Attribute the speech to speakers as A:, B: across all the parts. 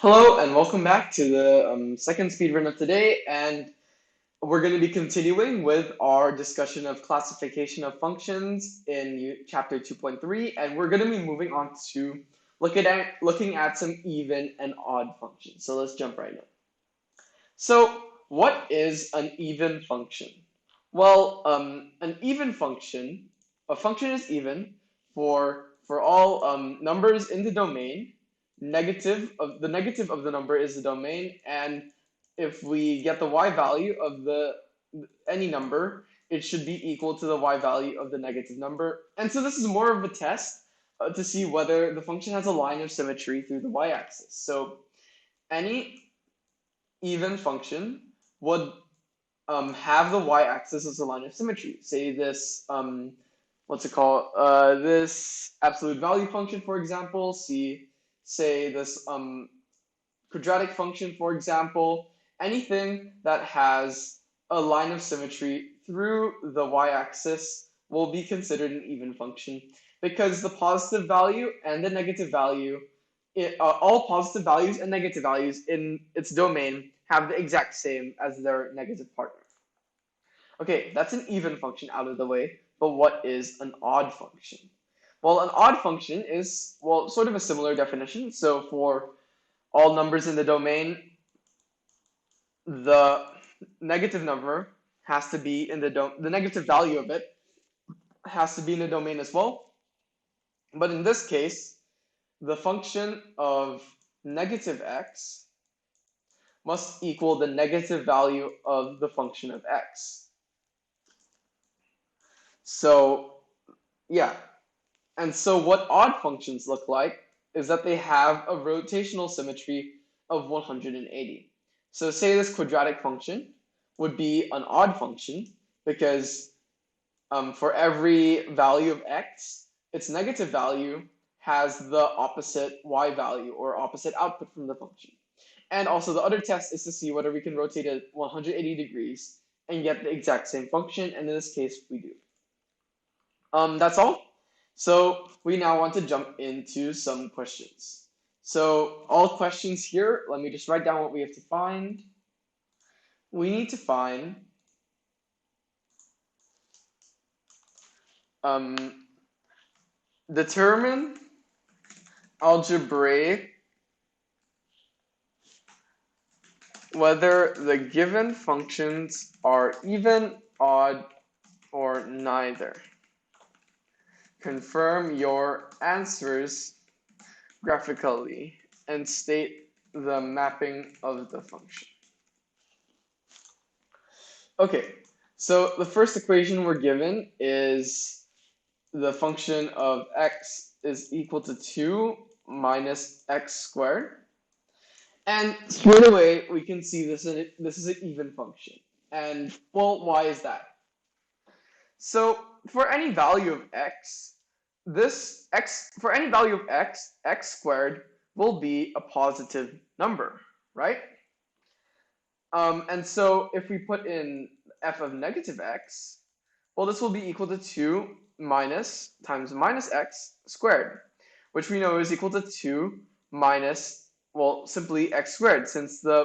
A: Hello and welcome back to the second speedrun of today, and we're going to be continuing with our discussion of classification of functions in chapter 2.3, and we're going to be moving on to looking at some even and odd functions. So let's jump right in. So what is an even function? Well, an even function, a function is even for all numbers in the domain. The negative of the number is the domain, and if we get the y value of any number, it should be equal to the y value of the negative number. And so this is more of a test to see whether the function has a line of symmetry through the y-axis. So any even function would have the y-axis as a line of symmetry. Say this, what's it called? This absolute value function, for example. Say this quadratic function, for example. Anything that has a line of symmetry through the y-axis will be considered an even function because the positive value and the negative value, all positive values and negative values in its domain have the exact same as their negative partner. Okay, that's an even function out of the way, but what is an odd function? Well, an odd function is, well, sort of a similar definition. So for all numbers in the domain, the negative number has to be in the negative value of it has to be in the domain as well. But in this case, the function of negative x must equal the negative value of the function of x. So, yeah. And so what odd functions look like is that they have a rotational symmetry of 180. So say this quadratic function would be an odd function because for every value of x, its negative value has the opposite y value or opposite output from the function. And also the other test is to see whether we can rotate it 180 degrees and get the exact same function, and in this case we do. That's all. So we now want to jump into some questions. So all questions here, let me just write down what we have to find. We need to find determine algebraic whether the given functions are even, odd, or neither. Confirm your answers graphically and state the mapping of the function. Okay, so the first equation we're given is the function of x is equal to 2 minus x squared. And straight away, we can see this is an even function. And, well, why is that? So for any value of x, for any value of x squared will be a positive number, right? And so if we put in f of negative x, well, this will be equal to 2 minus times minus x squared, which we know is equal to 2 minus, well, simply x squared, since the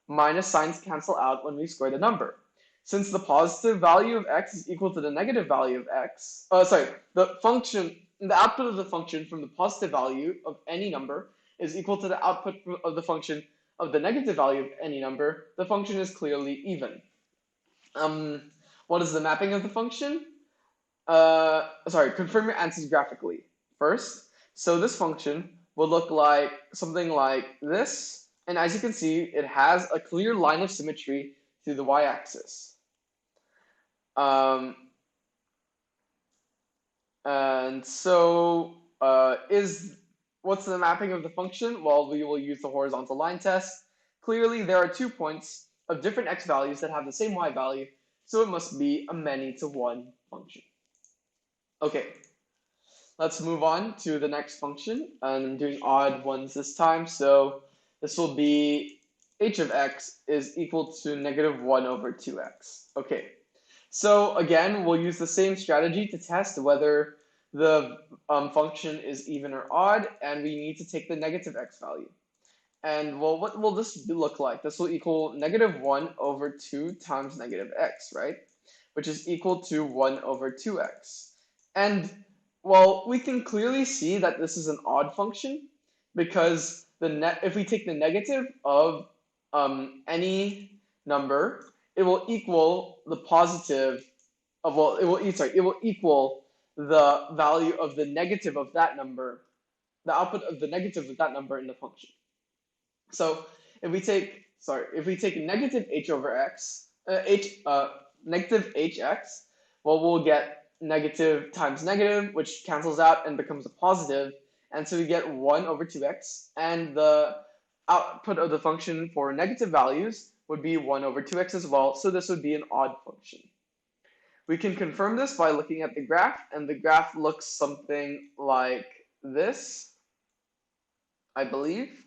A: minus signs cancel out when we square the number. Since the positive value of x is equal to the negative value of x, the output of the function from the positive value of any number is equal to the output of the function of the negative value of any number, the function is clearly even. What is the mapping of the function? Confirm your answers graphically first. So this function will look like something like this, and as you can see, it has a clear line of symmetry through the y-axis. And so what's the mapping of the function? Well, we will use the horizontal line test. Clearly, there are 2 points of different x values that have the same y value, so it must be a many-to-one function. Okay, let's move on to the next function. I'm doing odd ones this time, so this will be h of x is equal to negative 1 over 2x. Okay, so again, we'll use the same strategy to test whether the function is even or odd, and we need to take the negative x value. And well, what will this look like? This will equal -1 over 2 times -x, right? Which is equal to 1 over 2x. And well, we can clearly see that this is an odd function because if we take the negative of any number, it will equal the positive of, well, it will equal the value of the negative of that number, the output of the negative of that number in the function. So if we take negative h over x, negative hx, well, we'll get negative times negative, which cancels out and becomes a positive, and so we get 1 over 2x, and the output of the function for negative values would be 1 over 2x as well, so this would be an odd function. We can confirm this by looking at the graph, and the graph looks something like this, I believe.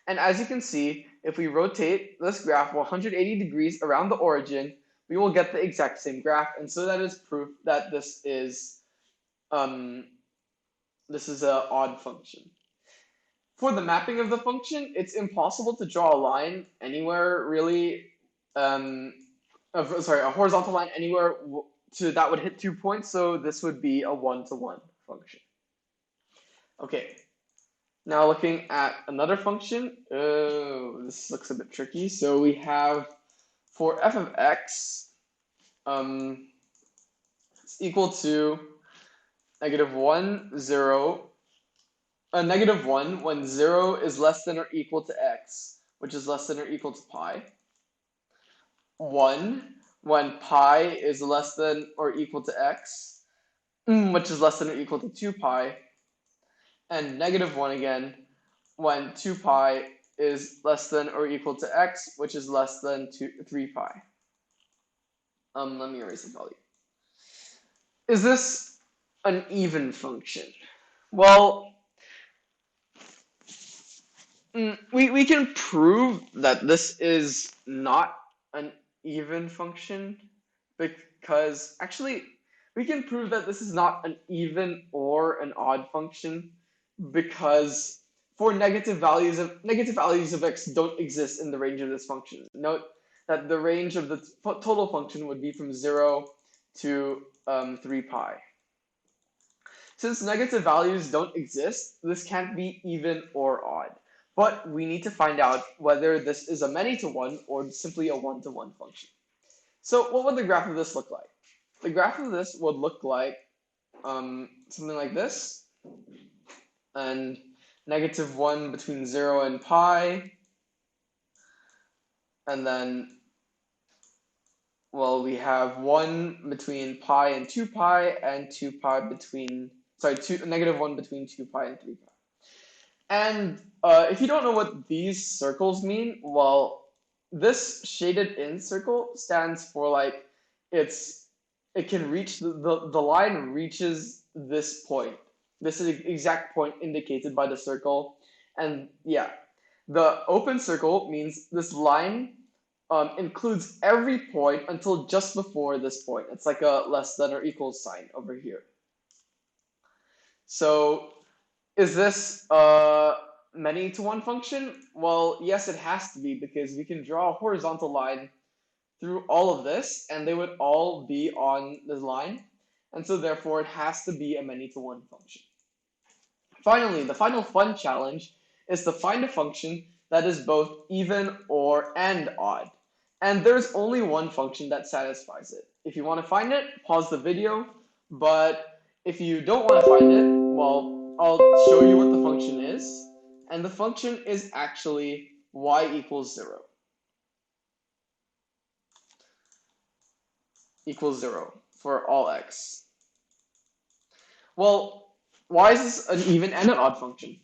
A: And as you can see, if we rotate this graph 180 degrees around the origin, we will get the exact same graph. And so that is proof that this is an odd function. For the mapping of the function, it's impossible to draw a line anywhere really, a horizontal line anywhere that would hit 2 points. So this would be a one-to-one function. Okay. Now looking at another function, this looks a bit tricky. So we have for f of x, it's equal to -1, 0, -1 when 0 is less than or equal to x, which is less than or equal to pi. 1 when pi is less than or equal to x, which is less than or equal to 2 pi. And -1 again when 2 pi is less than or equal to x, which is less than 3 pi. Let me erase the value. Is this an even function? Well, we can prove that this is not an even function because actually we can prove that this is not an even or an odd function because for negative values of x don't exist in the range of this function. Note that the range of the total function would be from 0 to 3 pi. Since negative values don't exist, this can't be even or odd. But we need to find out whether this is a many-to-one or simply a one-to-one function. So what would the graph of this look like? The graph of this would look like something like this. And -1 between 0 and pi. And then, well, we have 1 between pi and 2 pi, and 2 pi between, -1 between 2 pi and 3 pi. And if you don't know what these circles mean, well, this shaded in circle stands for like it can reach the line reaches this point. This is the exact point indicated by the circle. And yeah, the open circle means this line includes every point until just before this point. It's like a less than or equal sign over here. So is this a many-to-one function? Well, yes, it has to be because we can draw a horizontal line through all of this and they would all be on this line. And so therefore it has to be a many-to-one function. Finally, the final fun challenge is to find a function that is both even and odd. And there's only one function that satisfies it. If you want to find it, pause the video. But if you don't want to find it, well, I'll show you what the function is. And the function is actually y equals 0. Equals 0 for all x. Well, why is this an even and an odd function?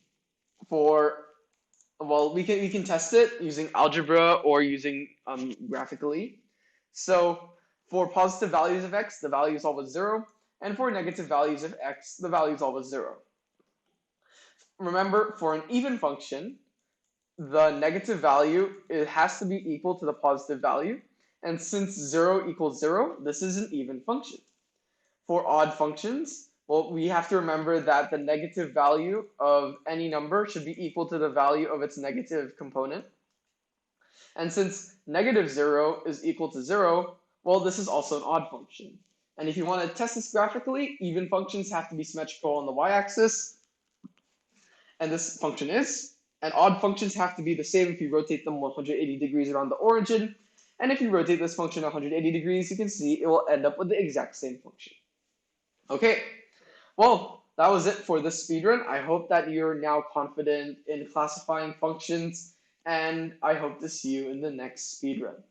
A: Well, we can test it using algebra or using graphically. So for positive values of x, the value is always 0, and for negative values of x, the value is always 0. Remember, for an even function, the negative value, it has to be equal to the positive value, and since 0 equals 0, this is an even function. For odd functions, Well, we have to remember that the negative value of any number should be equal to the value of its negative component. And since negative 0 is equal to 0, well, this is also an odd function. And if you want to test this graphically, even functions have to be symmetrical on the y-axis, and this function is. And odd functions have to be the same if you rotate them 180 degrees around the origin. And if you rotate this function 180 degrees, you can see it will end up with the exact same function. Okay, well, that was it for this speedrun. I hope that you're now confident in classifying functions, and I hope to see you in the next speedrun.